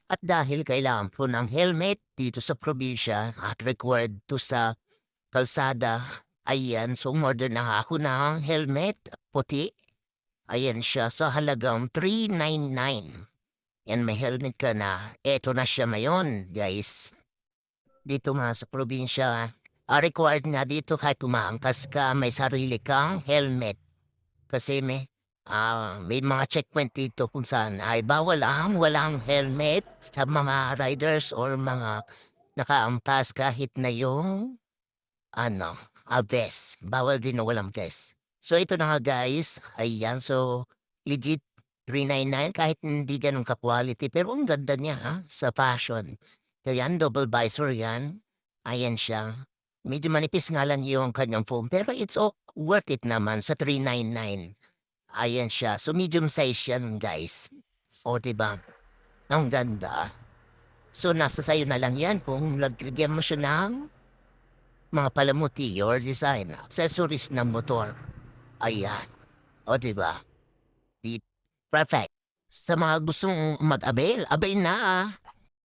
At dahil kailangan po ng helmet dito sa probinsya at required to sa kalsada, ayan, so umorder na ako ng helmet, puti. Ayan siya sa halagang 399. Yan, may helmet ka na. Eto na siya ngayon, guys. Dito nga sa probinsya, required nga dito kahit umaangkas ka, may sarili kang helmet. Kasi may mga checkpoint dito kung saan ay bawal ang walang helmet sa mga riders or mga nakaampas kahit na yung vest. Bawal din na walang vest. So ito na nga guys, ayan, so legit 399 kahit hindi ganun ka-quality pero ang ganda niya sa fashion. So yan, double visor yan. Ayan siya. Medyo manipis nga lang yung kanyang foam pero it's worth it naman sa 399. Ayan siya. So medium size yan guys. O diba? Ang ganda. So nasa sayo na lang yan kung lagyan mo siya ng mga palamuti or design, accessories ng motor. Ayan. O diba? Di perfect. Sa mga gustong mag-avail, abay na.